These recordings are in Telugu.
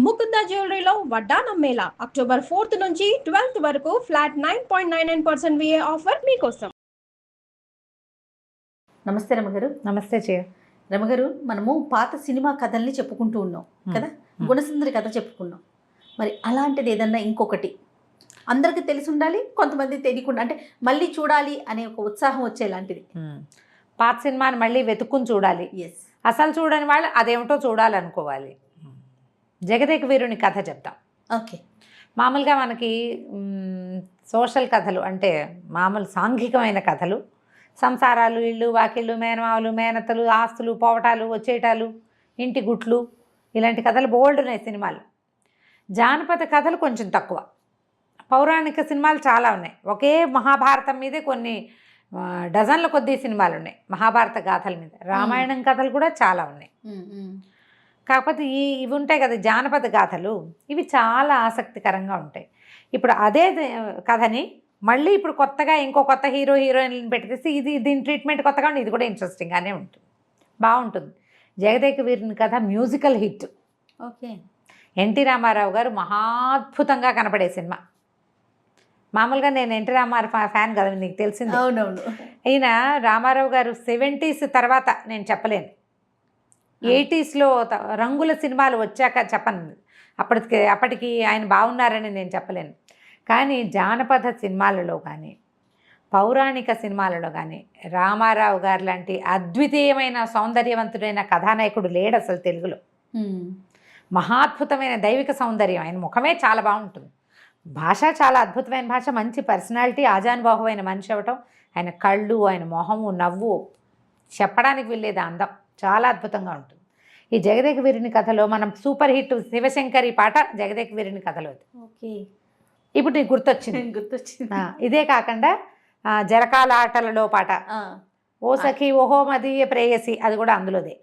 ముకుంద జ్యువెలరీలో వడ్డానం మేళా అక్టోబర్ 4th నుంచి 12th వరకు ఫ్లాట్ 9.99% VA ఆఫర్ మీకోసం. నమస్తే రమగారు. నమస్తే చే రమగారు, మనము పాత సినిమా కథల్ని చెప్పుకుంటూ ఉన్నాం కదా. గుణసుందరి కథ చెప్పుకున్నాం. మరి అలాంటిది ఏదన్నా ఇంకొకటి అందరికీ తెలిసి ఉండాలి, కొంతమంది తెలియకుండా, అంటే మళ్ళీ చూడాలి అనే ఒక ఉత్సాహం వచ్చేలాంటిది. పాత సినిమాని మళ్ళీ వెతుక్కుని చూడాలి. ఎస్, అసలు చూడని వాళ్ళు అదేమిటో చూడాలనుకోవాలి. జగదేక వీరుని కథ చెప్తాం. ఓకే. మామూలుగా మనకి సోషల్ కథలు అంటే మామూలు సాంఘికమైన కథలు, సంసారాలు, ఇళ్ళు వాకిళ్ళు, మేనమావులు, మేనత్తలు, ఆస్తులు, పోవటాలు, వచ్చేటాలు, ఇంటి గుట్లు, ఇలాంటి కథలు బోల్డ్ ఉన్నాయి సినిమాలు. జానపద కథలు కొంచెం తక్కువ. పౌరాణిక సినిమాలు చాలా ఉన్నాయి. ఒకే మహాభారతం మీదే కొన్ని డజన్ల కొద్దీ సినిమాలు ఉన్నాయి. మహాభారత గాథల మీద, రామాయణం కథలు కూడా చాలా ఉన్నాయి. కాకపోతే ఇవి ఉంటాయి కదా జానపద గాథలు, ఇవి చాలా ఆసక్తికరంగా ఉంటాయి. ఇప్పుడు అదే కథని మళ్ళీ ఇప్పుడు కొత్తగా ఇంకో కొత్త హీరో హీరోయిన్లను పెట్టేసి దీని ట్రీట్మెంట్ కొత్తగా ఉంటుంది. ఇది కూడా ఇంట్రెస్టింగ్గానే ఉంటుంది, బాగుంటుంది. Jagadeka Veeruni Katha musical hit. Okay. NT Rama Rao గారు మహాద్భుతంగా కనపడే సినిమా. మామూలుగా నేను ఎన్టీ రామారావు ఫ్యాన్ కదా, నీకు తెలిసింది. అవునవును. ఈయన రామారావు గారు 70s తర్వాత నేను చెప్పలేను, 80sలో రంగుల సినిమాలు వచ్చాక చెప్పను. అప్పటికి ఆయన బాగున్నారని నేను చెప్పలేను. కానీ జానపద సినిమాలలో కానీ పౌరాణిక సినిమాలలో కానీ రామారావు గారు లాంటి అద్వితీయమైన సౌందర్యవంతుడైన కథానాయకుడు లేడు అసలు తెలుగులో. మహాద్భుతమైన దైవిక సౌందర్యం, ఆయన ముఖమే చాలా బాగుంటుంది. భాష చాలా అద్భుతమైన భాష, మంచి పర్సనాలిటీ, ఆజానుబాహువైన మనిషి అవ్వటం, ఆయన కళ్ళు, ఆయన మొహము, నవ్వు చెప్పడానికి వెళ్ళేది అందం చాలా అద్భుతంగా ఉంటుంది. ఈ జగదేక వీరుని కథలో మనం సూపర్ హిట్ శివశంకరి పాట జగదేక వీరుని కథలో. ఓకే. ఇప్పుడు నీకు గుర్తొచ్చింది. ఇదే కాకుండా జరకాల ఆటలలో పాట, ఓ సఖి ఓహో మదీయ ప్రేయసి, అది కూడా అందులోదే.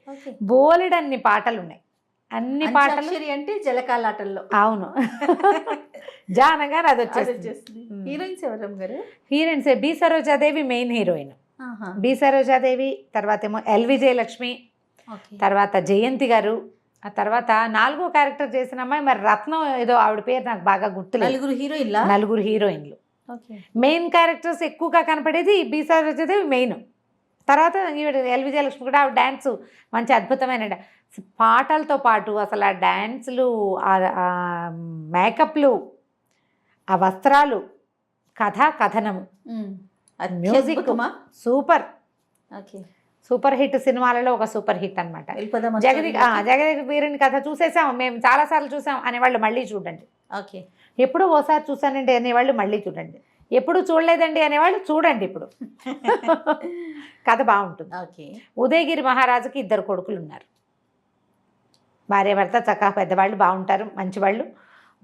బోలెడన్ని పాటలు ఉన్నాయి. అన్ని పాటలు అంటే జలకాలాటల్లో. అవును. జానగారు అది వచ్చేస్తుంది. హీరోయిన్స్ ఎవరు గారు? Heroines B Saroja Devi main heroine. B Saroja Devi, తర్వాత ఏమో ఎల్వి జయలక్ష్మి, తర్వాత జయంతి గారు, ఆ తర్వాత 4వ క్యారెక్టర్ చేసిన అమ్మాయి మరి రత్నం ఏదో, ఆవిడ పేరు నాకు బాగా గుర్తులేదు. నలుగురు హీరోయిన్లు. మెయిన్ క్యారెక్టర్స్ ఎక్కువగా కనపడేది బి సరోజాదేవి మెయిన్. తర్వాత ఈవిడ ఎల్వి జయలక్ష్మి కూడా, ఆవిడ డ్యాన్స్ మంచి అద్భుతమైన పాటలతో పాటు అసలు ఆ డ్యాన్సులు, ఆ మేకప్లు, ఆ వస్త్రాలు, కథనము, మ్యూజిక్ సూపర్. సూపర్ హిట్ సినిమాలలో ఒక సూపర్ హిట్ అనమాట. జగదేక వీరుని కథ చూసేసాం మేము, చాలాసార్లు చూసాం అనేవాళ్ళు మళ్ళీ చూడండి. ఓకే. ఎప్పుడూ ఓసారి చూసానండి అనేవాళ్ళు మళ్ళీ చూడండి, ఎప్పుడు చూడలేదండి అనేవాళ్ళు చూడండి ఇప్పుడు. కథ బాగుంటుంది. ఓకే. ఉదయగిరి మహారాజుకి 2 కొడుకులు ఉన్నారు. భార్య భర్త చక్కగా పెద్దవాళ్ళు, బాగుంటారు, మంచివాళ్ళు.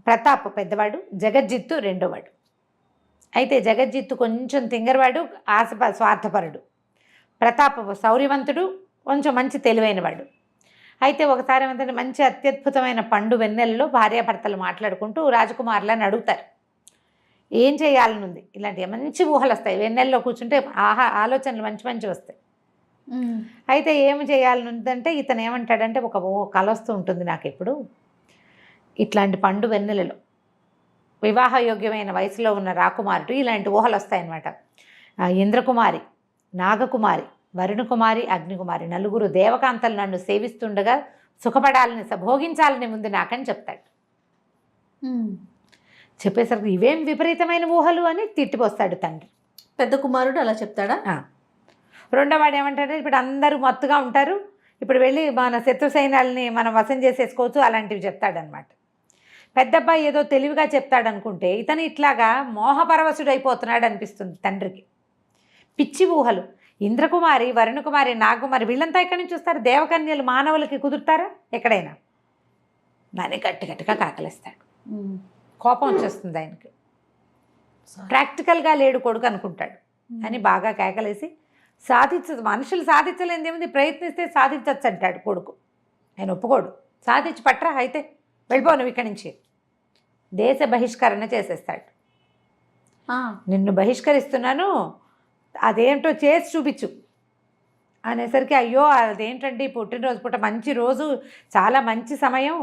ప్రతాప్ పెద్దవాడు, జగజ్జిత్తు రెండోవాడు. అయితే జగజ్జిత్తు కొంచెం తింగరవాడు, స్వార్థపరుడు. ప్రతాప్ శౌర్యవంతుడు, కొంచెం మంచి తెలివైనవాడు. అయితే ఒకసారి ఏమంటే మంచి అత్యద్భుతమైన పండు వెన్నెలలో భార్యాభర్తలు మాట్లాడుకుంటూ రాజకుమారులని అడుగుతారు, ఏం చేయాలనుంది. ఇలాంటి మంచి ఊహలు వస్తాయి, వెన్నెల్లో కూర్చుంటే ఆలోచనలు మంచి వస్తాయి. అయితే ఏమి చేయాలనుందంటే ఇతను ఏమంటాడంటే, ఒక కల వస్తూ ఉంటుంది నాకు ఎప్పుడు, ఇట్లాంటి పండు వెన్నెలలో వివాహయోగ్యమైన వయసులో ఉన్న రాకుమారుడు, ఇలాంటి ఊహలు వస్తాయన్నమాట. ఇంద్రకుమారి, నాగకుమారి, వరుణకుమారి, అగ్నికుమారి, 4 దేవకాంతలు నన్ను సేవిస్తుండగా సుఖపడాలని, భోగించాలని ముందు నాకని చెప్తాడు. చెప్పేసరికి ఇవేం విపరీతమైన ఊహలు అని తిట్టిపోస్తాడు తండ్రి. పెద్ద కుమారుడు అలా చెప్తాడా? రెండోవాడు ఏమంటాడు, ఇప్పుడు అందరూ మత్తుగా ఉంటారు, ఇప్పుడు వెళ్ళి మన శత్రు సైన్యాలని మనం వశం చేసేసుకోవచ్చు, అలాంటివి చెప్తాడనమాట. పెద్దబ్బాయి ఏదో తెలివిగా చెప్తాడనుకుంటే ఇతను ఇట్లాగా మోహపరవశుడు అయిపోతున్నాడు అనిపిస్తుంది తండ్రికి. పిచ్చి ఊహలు. ఇంద్రకుమారి, వరుణకుమారి, నాగకుమారి వీళ్ళంతా ఎక్కడి నుంచి వస్తారు? దేవకన్యలు మానవులకి కుదురుతారా ఎక్కడైనా? దాన్ని గట్టిగా కాకలేస్తాడు. కోపం వచ్చేస్తుంది ఆయనకి. ప్రాక్టికల్గా లేడు కొడుకు అనుకుంటాడు అని బాగా కేకలేసి, మనుషులు సాధించలేనిది ఏముంది, ప్రయత్నిస్తే సాధించవచ్చు అంటాడు కొడుకు. ఆయన ఒప్పుకోడు. సాధించి పట్రా, అయితే వెళ్ళిపో నువ్వు ఇక్కడి నుంచి, దేశ బహిష్కరణ చేసేస్తాడు. నిన్ను బహిష్కరిస్తున్నాను, అదేంటో చేసి చూపించు అనేసరికి, అయ్యో అదేంటండి పుట్టినరోజు పూట మంచి రోజు, చాలా మంచి సమయం,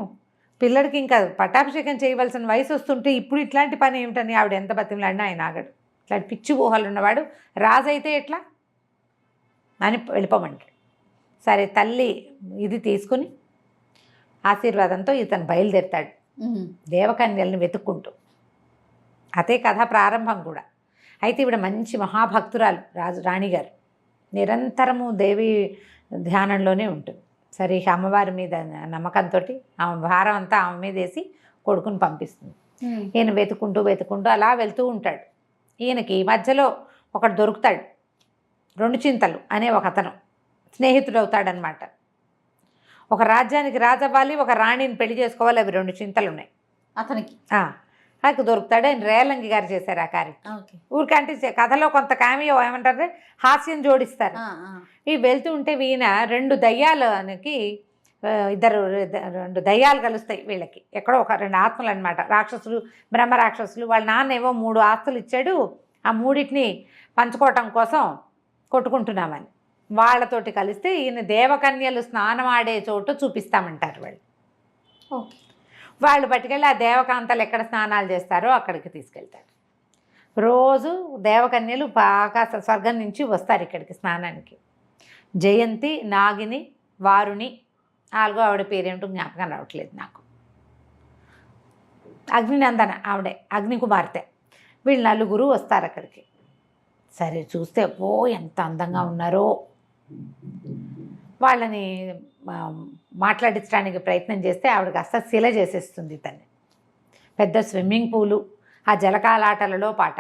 పిల్లడికి ఇంకా పట్టాభిషేకం చేయవలసిన వయసు వస్తుంటే ఇప్పుడు ఇట్లాంటి పని ఏమిటని ఆవిడ ఎంత బతిమలాడినా ఆయన ఆగడు. ఇట్లాంటి పిచ్చి ఊహలు ఉన్నవాడు రాజు అయితే ఎట్లా అని వెళ్ళిపోమంటాడు. సరే తల్లి ఇది తీసుకుని ఆశీర్వాదంతో ఇతను బయలుదేరుతాడు దేవకన్యల్ని వెతుక్కుంటూ. అదే కథ ప్రారంభం కూడా. అయితే ఈవిడ మంచి మహాభక్తురాలు రాణిగారు, నిరంతరము దేవి ధ్యానంలోనే ఉంటుంది. సరే ఇక అమ్మవారి మీద నమ్మకంతో ఆమె భారం అంతా ఆమె మీద వేసి కొడుకుని పంపిస్తుంది. ఈయన వెతుకుంటూ అలా వెళ్తూ ఉంటాడు. ఈయనకి మధ్యలో ఒకడు దొరుకుతాడు, 2 చింతలు అనే ఒక అతను స్నేహితుడు అవుతాడనమాట. ఒక రాజ్యానికి రాజవ్వాలి, ఒక రాణిని పెళ్లి చేసుకోవాలి, అవి 2 చింతలు ఉన్నాయి అతనికి. నాకు దొరుకుతాడు. ఆయన రేలంగి గారు చేశారు ఆ కార్యం. ఊరికంటే కథలో కొంత కామియో ఏమంటారు హాస్యం జోడిస్తారు. ఇవి వెళ్తూ ఉంటే ఈయన 2 దయ్యాలకి 2 దయ్యాలు కలుస్తాయి వీళ్ళకి. ఎక్కడో ఒక 2 ఆత్మలు అనమాట, రాక్షసులు, బ్రహ్మ రాక్షసులు. వాళ్ళ నాన్న ఏవో 3 ఆస్తులు ఇచ్చాడు, ఆ 3టిని పంచుకోవటం కోసం కొట్టుకుంటున్నామని. వాళ్ళతోటి కలిస్తే ఈయన దేవకన్యలు స్నానం ఆడే చోటు చూపిస్తామంటారు వాళ్ళు. వాళ్ళు పట్టుకెళ్ళి ఆ దేవకాంతలు ఎక్కడ స్నానాలు చేస్తారో అక్కడికి తీసుకెళ్తారు. రోజు దేవకన్యలు ఆకాశ స్వర్గం నుంచి వస్తారు ఇక్కడికి స్నానానికి. జయంతి, నాగిని, వారుణి, 4వ ఆవిడ పేరేంటో జ్ఞాపకం రావట్లేదు నాకు. అగ్నినందన ఆవిడే, అగ్ని కుమార్తె. వీళ్ళు 4 వస్తారు అక్కడికి. సరే చూస్తే ఎంత అందంగా ఉన్నారో. వాళ్ళని మాట్లాడించడానికి ప్రయత్నం చేస్తే ఆవిడకి అస్సలు చేసేస్తుంది తన్ని. పెద్ద స్విమ్మింగ్ పూలు, ఆ జలకాలాటలలో పాట.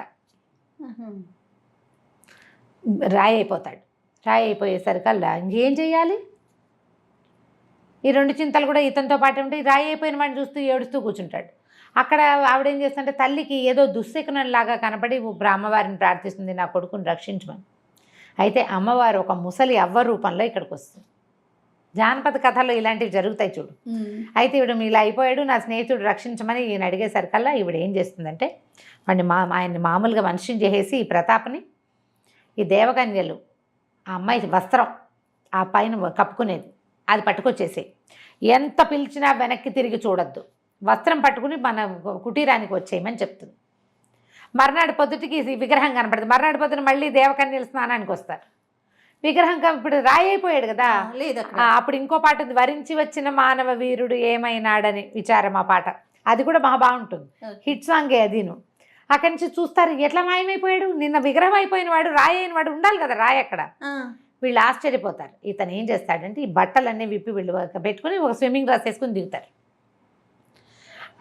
రాయి అయిపోతాడు. రాయి అయిపోయేసరికల్లా ఇంకేం చేయాలి? ఈ 2 చింతలు కూడా ఇతనితో పాటు ఉంటే రాయి అయిపోయిన వాడిని చూస్తూ ఏడుస్తూ కూర్చుంటాడు. అక్కడ ఆవిడేం చేస్తుంటే తల్లికి ఏదో దుశ్శకునంలాగా కనపడి అమ్మవారిని ప్రార్థిస్తుంది, నా కొడుకుని రక్షించమని. అయితే అమ్మవారు ఒక ముసలి అవ్వ రూపంలో ఇక్కడికి వస్తుంది. జానపద కథల్లో ఇలాంటివి జరుగుతాయి చూడు. అయితే ఈవిడ ఇలా అయిపోయాడు, నా స్నేహితుడు రక్షించమని ఈయన అడిగేసరికల్లా ఈవిడ ఏం చేస్తుందంటే ఆయన్ని మామూలుగా మనిషిని చేసేసి ఈ ప్రతాప్ని, ఈ దేవకన్యలు ఆ అమ్మాయి వస్త్రం ఆ పైన కప్పుకునేది అది పట్టుకొచ్చేసి, ఎంత పిలిచినా వెనక్కి తిరిగి చూడొద్దు, వస్త్రం పట్టుకుని మన కుటీరానికి వచ్చేయమని చెప్తుంది. మర్నాడు పొద్దుటికి విగ్రహం కనపడుతుంది. మర్నాడు పొద్దున మళ్ళీ దేవకన్యలు స్నానానికి వస్తారు. విగ్రహం ఇప్పుడు రాయి అయిపోయాడు కదా. లేదు అప్పుడు ఇంకో పాట ఉంది, వరించి వచ్చిన మానవ వీరుడు ఏమైనాడని విచారం. ఆ పాట అది కూడా మహా బాగుంటుంది, హిట్ సాంగే అదిను. అక్కడి నుంచి చూస్తారు ఎట్లా మాయమైపోయాడు, నిన్న విగ్రహం అయిపోయిన వాడు రాయి అయిన వాడు ఉండాలి కదా రాయి అక్కడ. వీళ్ళు ఆశ్చర్యపోతారు. ఇతను ఏం చేస్తాడంటే ఈ బట్టలన్నీ విప్పి వీళ్ళు పెట్టుకుని ఒక స్విమ్మింగ్ డ్రెస్ వేసుకుని దిగుతారు.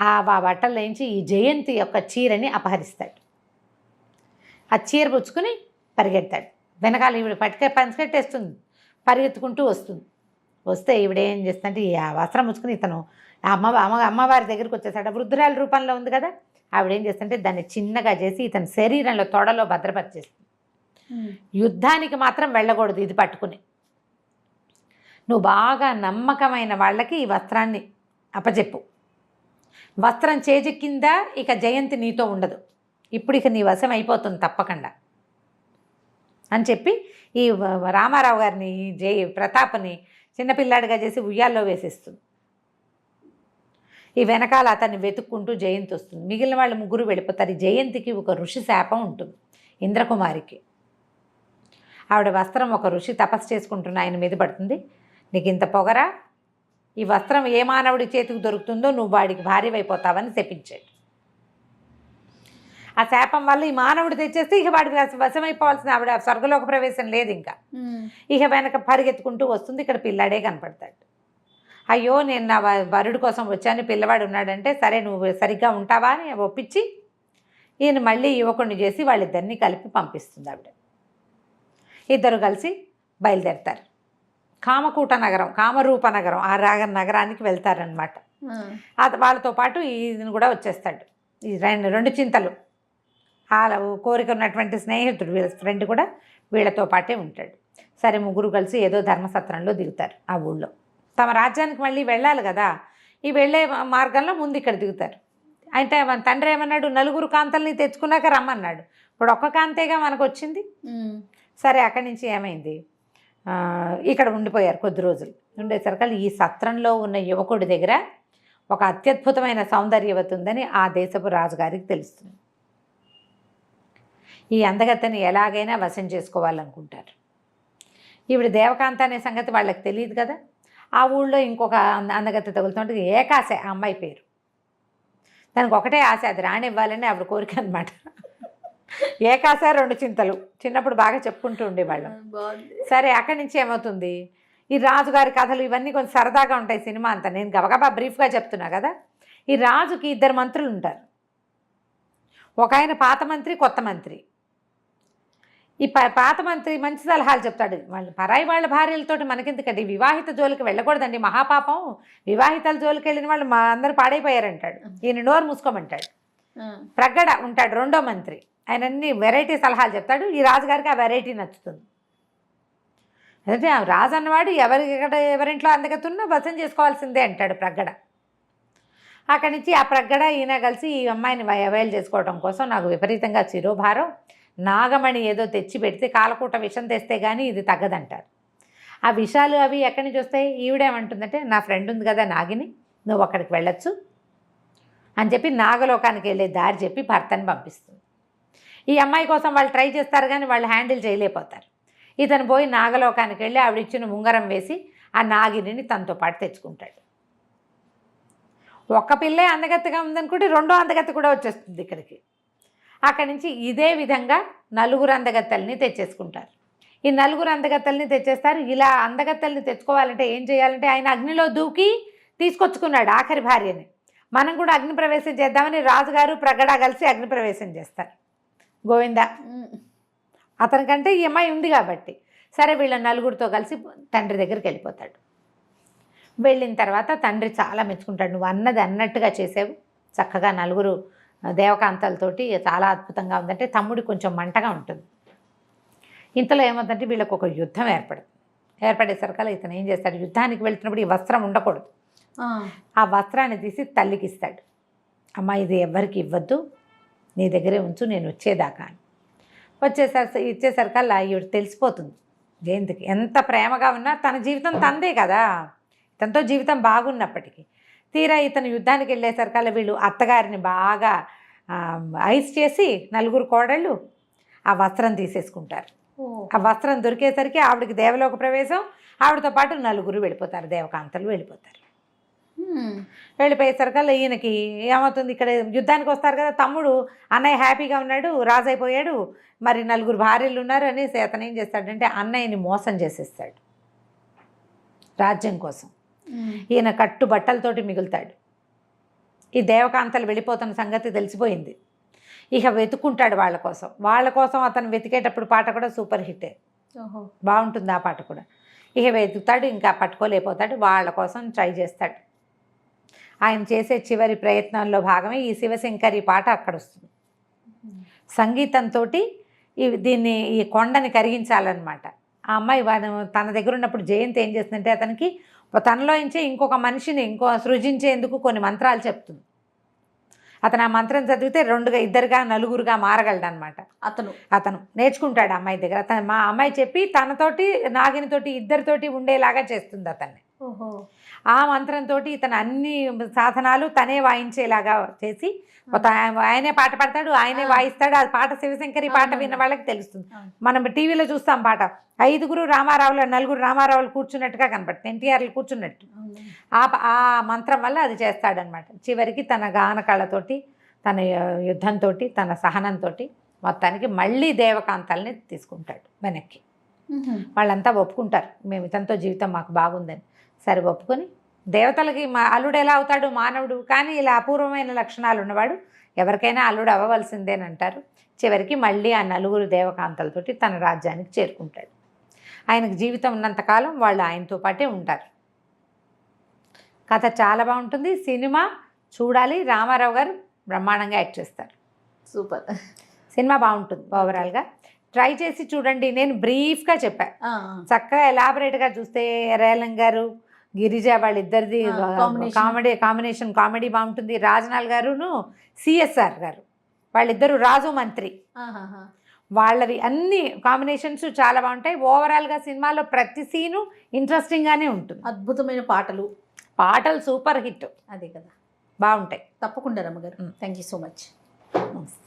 ఆ బట్టలు వేయించి ఈ జయంతి యొక్క చీరని అపహరిస్తాడు. ఆ చీర పుచ్చుకుని పరిగెడతాడు. వెనకాల ఈవిడ పంచకట్టేస్తుంది, పరిగెత్తుకుంటూ వస్తుంది. వస్తే ఈవిడ ఏం చేస్తుందంటే ఈ వస్త్రం పుచ్చుకుని ఇతను అమ్మవారి దగ్గరికి వచ్చేసాడు. వృద్ధురాల రూపంలో ఉంది కదా, ఆవిడ ఏం చేస్తుంటే దాన్ని చిన్నగా చేసి ఇతని శరీరంలో తొడలో భద్రపరిచేస్తుంది. యుద్ధానికి మాత్రం వెళ్ళకూడదు ఇది పట్టుకుని. నువ్వు బాగా నమ్మకమైన వాళ్ళకి ఈ వస్త్రాన్ని అప్పచెప్పు. వస్త్రం చేజెక్కిందా ఇక జయంతి నీతో ఉండదు, ఇప్పుడు ఇక నీ వశం అయిపోతుంది తప్పకుండా అని చెప్పి ఈ రామారావు గారిని ప్రతాప్ని చిన్నపిల్లాడిగా చేసి ఉయ్యాల్లో వేసేస్తుంది. ఈ వెనకాల అతన్ని వెతుక్కుంటూ జయంతి వస్తుంది. మిగిలిన వాళ్ళు 3 వెళ్ళిపోతారు. ఈ జయంతికి ఒక ఋషి శాపం ఉంటుంది, ఇంద్రకుమారికి. ఆవిడ వస్త్రం ఒక ఋషి తపస్సు చేసుకుంటున్న ఆయన మీద పడుతుంది. నీకు ఇంత పొగరా, ఈ వస్త్రం ఏ మానవుడి చేతికి దొరుకుతుందో నువ్వు వాడికి భార్యవైపోతావని శపించాడు. ఆ శాపం వల్ల ఈ మానవుడు తెచ్చేస్తే ఇక వాడికి వశమైపోవాల్సిన ఆవిడ స్వర్గలోక ప్రవేశం లేదు ఇంకా. ఇక వెనక పరిగెత్తుకుంటూ వస్తుంది. ఇక్కడ పిల్లాడే కనపడతాడు. అయ్యో నేను నా వరుడి కోసం వచ్చాను, పిల్లవాడు ఉన్నాడంటే సరే నువ్వు సరిగ్గా ఉంటావా అని ఒప్పించి ఈయన మళ్ళీ యువకుడిని చేసి వాళ్ళిద్దరినీ కలిపి పంపిస్తుంది ఆవిడ. ఇద్దరు కలిసి బయలుదేరతారు. కామకూట నగరం, కామరూప నగరం, ఆ నగరానికి వెళ్తారనమాట. వాళ్ళతో పాటు ఈయన కూడా వచ్చేస్తాడు. ఈ 2 చింతలు వాళ్ళ కోరిక ఉన్నటువంటి స్నేహితుడు వీళ్ళ ఫ్రెండ్ కూడా వీళ్ళతో పాటే ఉంటాడు. సరే 3 కలిసి ఏదో ధర్మసత్రంలో దిగుతారు. ఆ ఊళ్ళో తమ రాజ్యానికి మళ్ళీ వెళ్ళాలి కదా, ఈ వెళ్ళే మార్గంలో ముందు ఇక్కడ దిగుతారు. అంటే మన తండ్రి ఏమన్నాడు, 4 కాంతల్ని తెచ్చుకున్నాక రమ్మన్నాడు. ఇప్పుడు ఒక్క కాంతేగా మనకు వచ్చింది. సరే అక్కడి నుంచి ఏమైంది, ఇక్కడ ఉండిపోయారు కొద్ది రోజులు. ఉండేసరికి ఈ సత్రంలో ఉన్న యువకుడి దగ్గర ఒక అత్యద్భుతమైన సౌందర్యవతి ఉందని ఆ దేశపు రాజుగారికి తెలుస్తుంది. ఈ అందగత్తెని ఎలాగైనా వశం చేసుకోవాలనుకుంటారు. ఈవిడ దేవకాంత అనే సంగతి వాళ్ళకి తెలియదు కదా. ఆ ఊళ్ళో ఇంకొక అందగత్తె తగులుతుంటే ఏకాశ ఆ అమ్మాయి పేరు. దానికి ఒకటే ఆశ, అది రానివ్వాలని ఆవిడ కోరిక అనమాట. ఏకాశ 2 చింతలు చిన్నప్పుడు బాగా చెప్పుకుంటూ ఉండేవాళ్ళం. సరే, అక్కడి నుంచి ఏమవుతుంది, ఈ రాజుగారి కథలు ఇవన్నీ కొంచెం సరదాగా ఉంటాయి సినిమా అంతా. నేను గబగబా బ్రీఫ్గా చెప్తున్నా కదా. ఈ రాజుకి 2 మంత్రులు ఉంటారు. ఒక ఆయన పాత మంత్రి, కొత్త మంత్రి. ఈ పాత మంత్రి మంచి సలహాలు చెప్తాడు. వాళ్ళు పరాయి వాళ్ళ భార్యలతోటి మనకెందుకండి, వివాహిత జోలికి వెళ్ళకూడదండి, మహాపాపం. వివాహితల జోలికి వెళ్ళిన వాళ్ళు మా అందరూ పాడైపోయారంటాడు. ఈయన నోరు మూసుకోమంటాడు. ప్రగడ ఉంటాడు 2వ మంత్రి. ఆయన అన్ని వెరైటీ సలహాలు చెప్తాడు. ఈ రాజుగారికి ఆ వెరైటీ నచ్చుతుంది. అంటే ఆ రాజు అన్నవాడు ఎవరింట్లో అందగతున్నా వశం చేసుకోవాల్సిందే అంటాడు ప్రగడ. అక్కడి నుంచి ఆ ప్రగడ ఈయన కలిసి ఈ అమ్మాయిని అవైల్ చేసుకోవడం కోసం నాకు విపరీతంగా శిరోభారం, నాగమణి ఏదో తెచ్చి పెడితే కాలకూట విషం తెస్తే కానీ ఇది తగ్గదంటారు. ఆ విషాలు అవి ఎక్కడి నుంచి వస్తాయి? ఈవిడేమంటుందంటే, నా ఫ్రెండ్ ఉంది కదా నాగిని, నువ్వు అక్కడికి వెళ్ళొచ్చు అని చెప్పి నాగలోకానికి వెళ్ళే దారి చెప్పి భర్తని పంపిస్తుంది. ఈ అమ్మాయి కోసం వాళ్ళు ట్రై చేస్తారు కానీ వాళ్ళు హ్యాండిల్ చేయలేకపోతారు. ఇతను పోయి నాగలోకానికి వెళ్ళి ఆవిడ ఇచ్చిన ఉంగరం వేసి ఆ నాగిని తనతో పాటు తెచ్చుకుంటాడు. ఒక్క పిల్లే అందగత్తెగా ఉందనుకుంటే 2వ అందగత్తె కూడా వచ్చేస్తుంది ఇక్కడికి. అక్కడి నుంచి ఇదే విధంగా 4 అందగత్తెల్ని తెచ్చేసుకుంటారు. ఈ 4 అందగత్తెల్ని తెచ్చేస్తారు. ఇలా అందగత్తెల్ని తెచ్చుకోవాలంటే ఏం చేయాలంటే, ఆయన అగ్నిలో దూకి తీసుకొచ్చుకున్నాడు ఆఖరి భార్యని. మనం కూడా అగ్ని ప్రవేశం చేద్దామని రాజుగారు ప్రగడ కలిసి అగ్ని ప్రవేశం చేస్తారు. గోవిందా, అతనికంటే ఈ అమ్మాయి ఉంది కాబట్టి. సరే, వీళ్ళ 4తో కలిసి తండ్రి దగ్గరికి వెళ్ళిపోతాడు. వెళ్ళిన తర్వాత తండ్రి చాలా మెచ్చుకుంటాడు. నువ్వు అన్నది అన్నట్టుగా చేసావు, చక్కగా 4 దేవకాంతలతోటి చాలా అద్భుతంగా ఉందంటే. తమ్ముడి కొంచెం మంటగా ఉంటుంది. ఇంతలో ఏమవుతుందంటే వీళ్ళకి ఒక యుద్ధం ఏర్పడేసరికల్లా ఇతను ఏం చేస్తాడు, యుద్ధానికి వెళ్తున్నప్పుడు ఈ వస్త్రం ఉండకూడదు. ఆ వస్త్రాన్ని తీసి తల్లికి ఇస్తాడు. అమ్మ, ఇది ఎవ్వరికి ఇవ్వద్దు, నీ దగ్గరే ఉంచు, నేను వచ్చేదాకా అని. ఇచ్చేసరికల్లా ఈవిడ తెలిసిపోతుంది జయంతికి. ఎంత ప్రేమగా ఉన్నా తన జీవితం తందే కదా, ఇతనితో జీవితం బాగున్నప్పటికీ. తీరా ఇతను యుద్ధానికి వెళ్ళేసరికల్లా వీళ్ళు అత్తగారిని బాగా ఐస్ చేసి 4 కోడళ్ళు ఆ వస్త్రం తీసేసుకుంటారు. ఆ వస్త్రం దొరికేసరికి ఆవిడకి దేవలోక ప్రవేశం, ఆవిడతో పాటు 4 వెళ్ళిపోతారు, దేవకాంతలు వెళ్ళిపోతారు. వెళ్ళిపోయేసరికల్లా ఈయనకి ఏమవుతుంది, ఇక్కడ యుద్ధానికి వస్తారు కదా, తమ్ముడు అన్నయ్య హ్యాపీగా ఉన్నాడు, రాజు అయిపోయాడు, మరి 4 భార్యలు ఉన్నారు అనేసి అతను ఏం చేస్తాడంటే అన్నయ్యని మోసం చేసేస్తాడు రాజ్యం కోసం. ఈయన కట్టు బట్టలతోటి మిగులుతాడు. ఈ దేవకాంతలు వెళ్ళిపోతున్న సంగతి తెలిసిపోయింది. ఇక వెతుక్కుంటాడు వాళ్ళ కోసం. అతను వెతికేటప్పుడు పాట కూడా సూపర్ హిట్టే, బాగుంటుంది ఆ పాట కూడా. ఇక వెతుకుతాడు, ఇంకా పట్టుకోలేకపోతాడు, వాళ్ళ కోసం ట్రై చేస్తాడు. ఆయన చేసే చివరి ప్రయత్నంలో భాగమే ఈ శివశంకరి పాట అక్కడ వస్తుంది. సంగీతంతో ఈ కొండని కరిగించాలన్నమాట. ఆ అమ్మాయి తన దగ్గర ఉన్నప్పుడు జయంతి ఏం చేస్తుందంటే అతనికి తనలో ఇంచే ఇంకొక మనిషిని సృజించేందుకు కొన్ని మంత్రాలు చెప్తుంది. అతను ఆ మంత్రం చదివితే 2గా 4గా మారగలడనమాట. అతను నేర్చుకుంటాడు అమ్మాయి దగ్గర. మా అమ్మాయి చెప్పి తనతోటి నాగినితోటి 2తోటి ఉండేలాగా చేస్తుంది అతన్ని. ఆ మంత్రంతో ఇతను అన్ని సాధనాలు తనే వాయించేలాగా చేసి ఆయనే పాట పాడతాడు, ఆయనే వాయిస్తాడు. ఆ పాట శివశంకరి పాట విన్న వాళ్ళకి తెలుస్తుంది. మనం టీవీలో చూస్తాం పాట, 5 రామారావులు 4 రామారావులు కూర్చున్నట్టుగా కనపడుతుంది, ఎన్టీఆర్లు కూర్చున్నట్టు. ఆ మంత్రం వల్ల అది చేస్తాడనమాట. చివరికి తన గాన కళతోటి, తన యుద్ధంతో, తన సహనంతో మొత్తానికి మళ్ళీ దేవకాంతల్ని తీసుకుంటాడు వెనక్కి. వాళ్ళంతా ఒప్పుకుంటారు, మేము ఇతనితో జీవితం మాకు బాగుందని. సరే, ఒప్పుకొని దేవతలకి అల్లుడు ఎలా అవుతాడు, మానవుడు, కానీ ఇలా అపూర్వమైన లక్షణాలు ఉన్నవాడు ఎవరికైనా అల్లుడు అవ్వవలసిందేనంటారు. చివరికి మళ్ళీ ఆ 4 దేవకాంతలతోటి తన రాజ్యానికి చేరుకుంటాడు. ఆయనకు జీవితం ఉన్నంతకాలం వాళ్ళు ఆయనతో పాటే ఉంటారు. కథ చాలా బాగుంటుంది, సినిమా చూడాలి. రామారావు గారు బ్రహ్మాండంగా యాక్ట్ చేస్తారు. సూపర్ సినిమా బాగుంటుంది. ఓవరాల్గా ట్రై చేసి చూడండి. నేను బ్రీఫ్గా చెప్పాను, చక్కగా ఎలాబరేట్గా చూస్తే రేలం గారు, గిరిజ వాళ్ళిద్దరిది కాంబినేషన్ బాగుంటుంది. రాజనాల్ గారును సిఎస్ఆర్ గారు వాళ్ళిద్దరు రాజు మంత్రి, వాళ్ళవి అన్ని కాంబినేషన్స్ చాలా బాగుంటాయి. ఓవరాల్గా సినిమాలో ప్రతి సీను ఇంట్రెస్టింగ్గానే ఉంటుంది. అద్భుతమైన పాటలు సూపర్ హిట్. అదే కదా. బాగుంటాయి. తప్పకుండా రమ్మగారు. Thank you so much. నమస్తే.